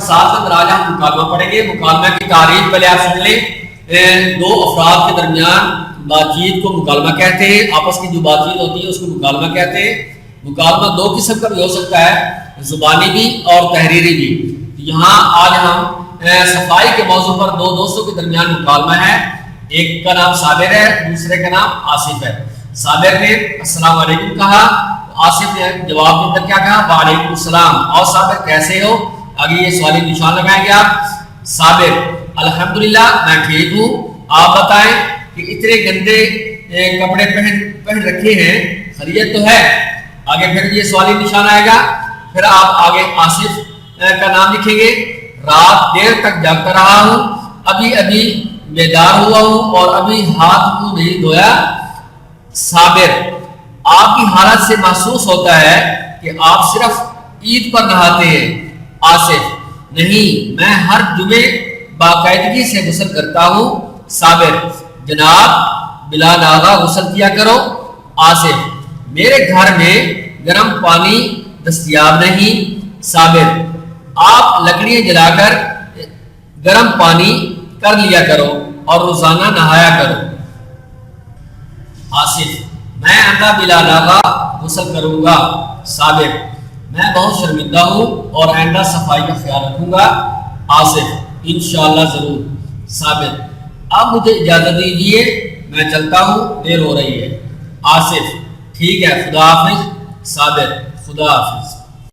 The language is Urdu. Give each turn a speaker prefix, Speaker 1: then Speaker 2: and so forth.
Speaker 1: ساتھ کے اندر آج ہم مکالمہ پڑھیں گے. مکالمہ کی تعریف پہلے آپ سن لیں. دو افراد کے درمیان بات چیت کو مکالمہ کہتے ہیں. آپس کی جو بات چیت ہوتی ہے اس کو مکالمہ کہتے ہیں. مکالمہ دو قسم کا بھی ہو سکتا ہے, زبانی بھی اور تحریری بھی. یہاں آج ہم صفائی کے موضوع پر دو دوستوں کے درمیان مکالمہ ہے. ایک کا نام صابر ہے, دوسرے کا نام آصف ہے. صابر نے السلام علیکم کہا, آصف نے جواب میں اندر کیا کہا, وعلیکم السلام. اور صابر کیسے ہو, آگے یہ سوالی نشان لگائیں گے آپ. صابر الحمدللہ میں ٹھیک ہوں, آپ بتائیں کہ اتنے گندے کپڑے پہن رکھے ہیں, خیریت تو ہے. آگے پھر یہ سوالی نشان آئے گا. پھر آپ آگے آصف کا نام لکھیں گے. رات دیر تک جاگتا رہا ہوں, ابھی ابھی بیدار ہوا ہوں اور ابھی ہاتھ کو نہیں دھویا. صابر آپ کی حالت سے محسوس ہوتا ہے کہ آپ صرف عید پر نہاتے ہیں. آصف نہیں, میں ہر جمعے باقاعدگی سے غسل کرتا ہوں. صابر جناب بلا ناغہ غسل کیا کرو. آصف میرے گھر میں گرم پانی دستیاب نہیں. صابر آپ لکڑیاں جلا کر گرم پانی کر لیا کرو اور روزانہ نہایا کرو. آصف میں آئندہ بلا ناغہ غسل کروں گا. صابر میں بہت شرمندہ ہوں اور آئندہ صفائی کا خیال رکھوں گا. آصف انشاءاللہ ضرور. صابر اب مجھے اجازت دیجیے, میں چلتا ہوں, دیر ہو رہی ہے. آصف ٹھیک ہے, خدا حافظ. صابر خدا حافظ.